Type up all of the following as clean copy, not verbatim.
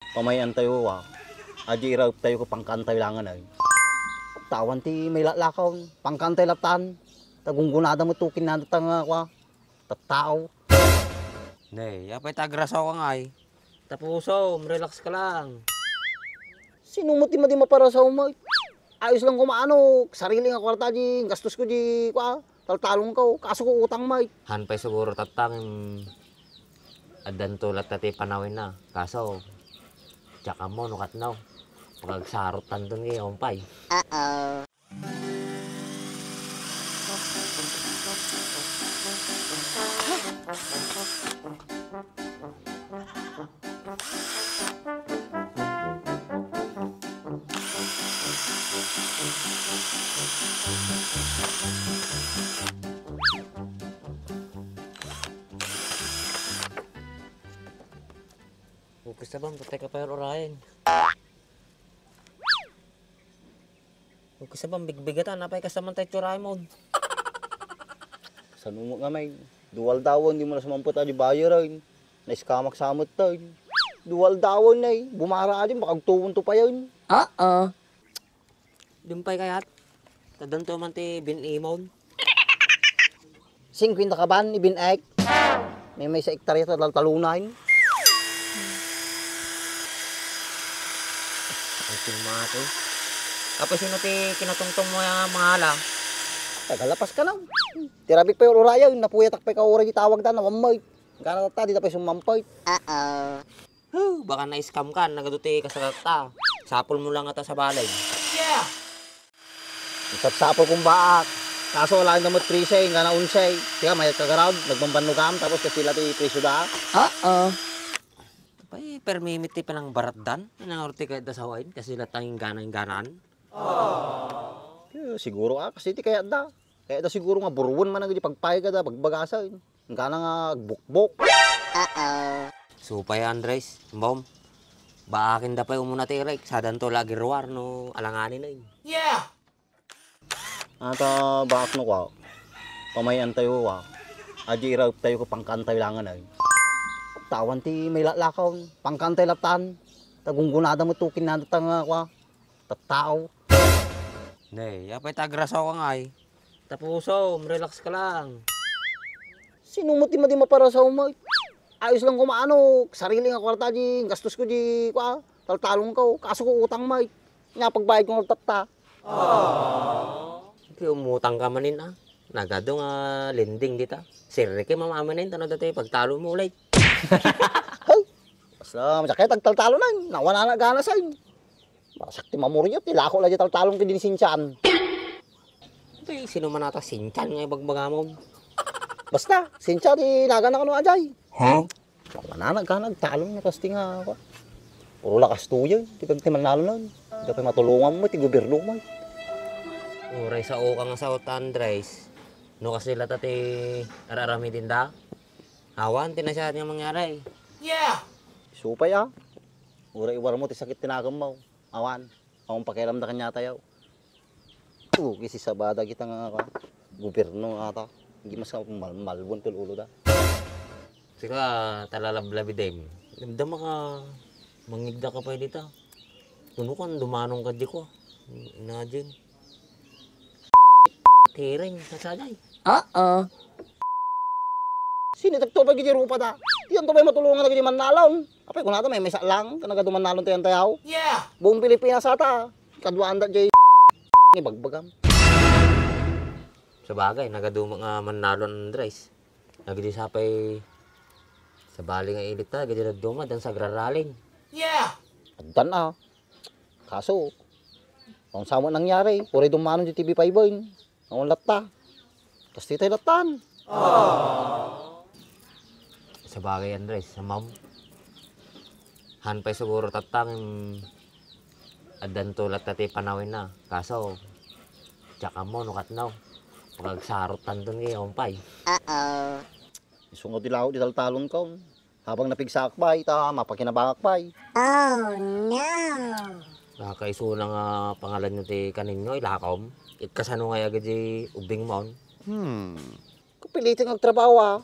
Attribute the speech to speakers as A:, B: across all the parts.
A: Pamayan tayo aji iraw tayo ko pangkantay langan ay. Tawan ti may lakaw, pangkantay latan. Tagunggunada mo tukin na tanga kwa. Tattao.
B: Nay, apay tagrasaw ka nga ay. Tapuso, relax ka lang.
A: Sinumot di mapara sa umay. Ayos lang kumaano, sarili nga kwarta di, gastos ko di kwa. Taltalong ko, kaso ko utang may.
B: Hanpay siguro tatang adan tulat tati panawin na. Kaso, tsaka mo, nukat na. Pagagsarot tandun ngayon pay. Gusto bang patay ka pa yung orahin? Gusto bang bigbigatan napay kasaman tayo tsuray mo?
A: Sa numo nga may, duwal dawon, di mo na sumampot di bayaran. Naiskamak samot tayo. Duwal dawon na bumara din, baka tuwon to pa yun.
B: Dumpay kayat. Tadanto man ti binimon.
A: 50 ka ban, ibin-ek. May sa ektarya ito, talunahin.
B: Ang silmato. Tapos sino ti kinatungtong mo yung mga hala?
A: Tagalapas ka na. Tirabik pa yung oraya, napuyatak pa ikaw oray itawag na, namamay. Gana ta, di na pa yung sumampay.
B: Baka na-scam ka, nagaduti ka sa kata. Sapol mo lang ata sa balay. Yeah!
A: Isap-sapol kong baak. Kaso wala yung damot prisay, nga na unsay. Kaya may kagaraw, nagmambanlugam, tapos kasi sila ti priso da.
B: Pay, permimiti pa ng baratdan. Nanangorti ka da sa wain, kasi latang yung ganaan.
A: Siguro kasi ti kaya da. Kaya da siguro nga buruan man ang pagpay ka da, pagbagasa. Nga na nga bukbok.
B: Supay Andres, mom. Baakin da pa yung muna tirek. Sadan to lagi ruwar no alanganin na yun. Yeah!
A: Ata baak no kwa. Pamayan tayo aji iraw tayo ko pangkantay langan ay. Tawan ti may lakaw, pangkantay latan. Tagunggunada mo tukin na tanga kwa. Tattao.
B: Nay, apay tagrasaw ka nga ay. Tapuso, relax ka lang.
A: Sinumot di mapara sa umay. Ayos lang kumaano, sarili nga kwarta di, gastos ko di kwa. Taltalong ko, kaso ko utang may. Nga pagbayad ko ng tatta.
B: Kaya umutang ka manin Nagado nga lending dita. Sirre kay mamamanin, tanong dati pagtalo mo ulit.
A: Basta masakit tagtaltalo na, nawala na gana sa'yo. Masakti mamuriyot, tilako lang di taltalong ko din sinsyan.
B: Ito sino man nata sinchan nga ibagbagamon.
A: Basta, sinsyan di nagana ka no ajay. Wala na gana, talong na kasi nga ako. Puro lakas tuyo, di pag timanalo na. Di pa matulungan mo, ti gobyerno mo.
B: Uray sa uka nga sa Andres. No kasi lata ti ararami din da. Awan, tinasyahat nga mangyari. Yeah!
A: Supay Ura iwar mo, ti sakit tinagam mo. Awan, akong pakialam na kanya tayo. Kisi sa bada kita nga ka. Gobyerno ata. Hindi mas malbon tul ulo da.
B: Sika talalablabi dem. Damdama ka, mangigda ka pa dito. Kuno kan dumanong ka di ko. Imagine. Tiring, nasaday.
A: Sinitag to pag rupa da. Yan to may matulungan na gini manalon. Apay kung nato may mesa lang, kanaga dumanalon tayo tayaw. Yeah! Buong Pilipinas ata. Kadwaan da jay ni bagbagam.
B: Sa bagay, nagaduma nga manalon Andres. Nagdi sapay sa bali nga ilit ta, gadi nagduma dan sa graraling. Yeah!
A: Agdan Kaso, kung saan mo nangyari, puri dumanon di TV5 boy. Ang latta. Tapos dito latan.
B: Sa bagay Andres, sa ma'am. Hanpay siguro tatang adan tulat tati panawin na. Kaso, tsaka mo, nukat na. Pagagsarot tandun ngayon pay.
A: Sungod dilaw di taltalon ko. Habang napigsak pa, mapakinabangak pa.
B: Nakaiso na nga pangalan nyo ti kaninyo, ilakaw. Ikasano nga agad di ubing mo.
A: Kapilitin ang trabaho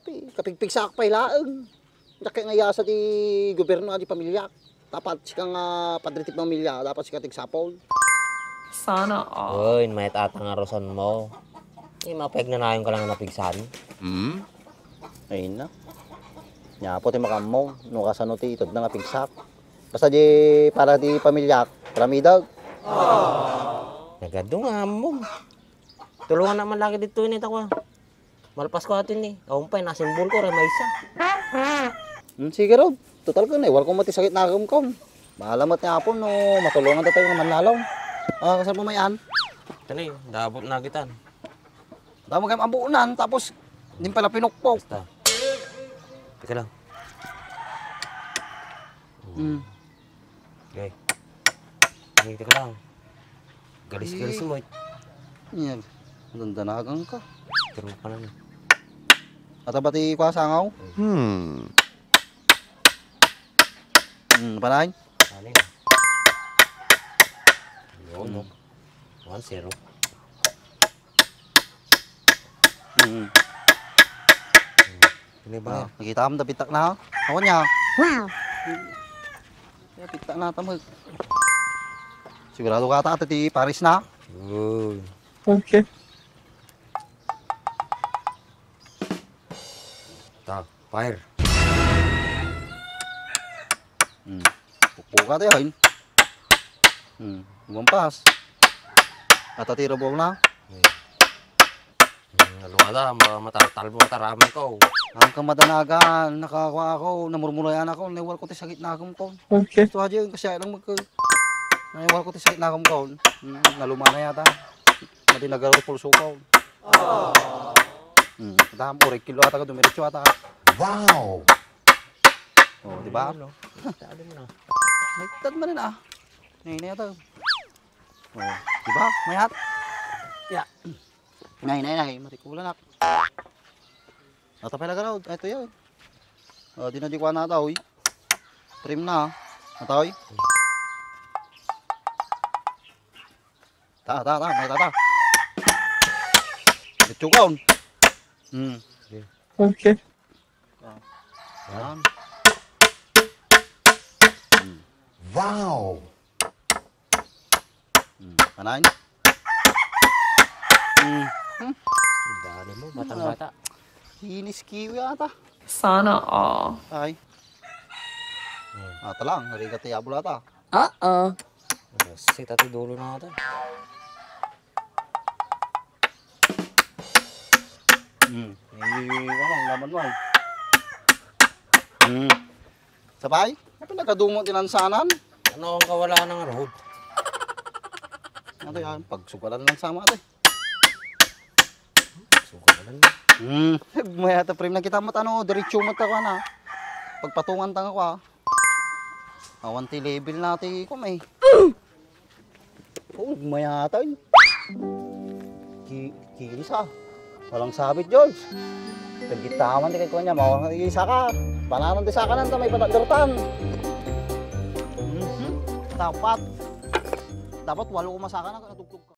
A: Kapigpigsak pa ilaang. Naki nga yasa di gobyerno di pamilya. Dapat sikang padritip ng milya, dapat sika tigsapol.
C: Sana all.
B: Uy, may tatang arosan mo. Mapeg na nayon ka lang na pigsan.
A: Ayun na. Nya po ti makamo, no kasano ti itod na nga pigsak. Basta di para di pamilyak, paramidag.
B: Nagado nga mo. Tulungan naman lagi dito ni ako. Malpas ko atin ni. Aumpay na simbol ko may isa.
A: Sige raw. Total ko na, wala ko mati sakit na agam ko. Mahalamat niya po no, matulungan tayo ng manlalaw. Kasal mo mayan.
B: Tani, dabot na kita.
A: Damo kayong ambuunan, tapos hindi pala pinukpok.
B: Basta. Teka lang. Okay. Okay, teka lang. Galis-galis mo.
A: Yan, dandanagang ka.
B: Turo ka lang.
A: At abati ko sangaw? Panahin?
B: Ano yun? No. 1-0. Ano ba?
A: Nakita mo, napitak na. Ako niya. Wow! Napitak na tamag. Sigurado ka ata, ti Paris na.
B: Uy.
C: Okay.
B: Ta, fire.
A: Pukpuka tayo, yun. Lumampas. At atira mo na.
B: Ano ka da, matatal mo taramay ko.
A: Ang kamadanagan, nakakuha ako, namurmurayan ako, naiwal ko ti sakit na akong ko.
C: Okay.
A: Gusto ka dyan, kasi lang naiwal ko ti sakit na akong ko. Naluma na yata. Mati nagaro ti pulso ko. Daham, 4 kilo ata ka, dumiretso ata ka.
B: Wow!
A: Oh, di ba?
B: Talo mo na.
A: Nagtad mo rin Nay na yata. Oh, di ba? Mayat. Ya. Nay, matikulan ako. Natapay na gano'n. Ito yun. Di na di ko na tao. Trim na. Nataw. May tata. Ditsukaon.
C: Okay.
A: Yan.
B: Wow!
A: Panahin.
B: Dali mo, batang-bata.
A: Hinis kiwi ata.
C: Sana all.
A: Ay. Ata lang. Narigat tiyabol ata.
C: Uh-oh.
B: Si tati dulo na ata.
A: Laman mo. Sabay? Ano nagkadumong tinansanan?
B: Ano ang kawala ng road?
A: Ano yan? Pagsukalan lang sama ito.
B: Suka na lang.
A: May ata frame na kita matano. Diretso mata ko na. Pagpatungan tanga ko awanti level natin ko may. Oh, may ata yun. Kinis Walang sabit, George. Kagitawan di ko niya. Mawang isa ka. Pananon di sa kanan ta may patadertan. Dapat. Dapat walo ko masaka na katugtog ka.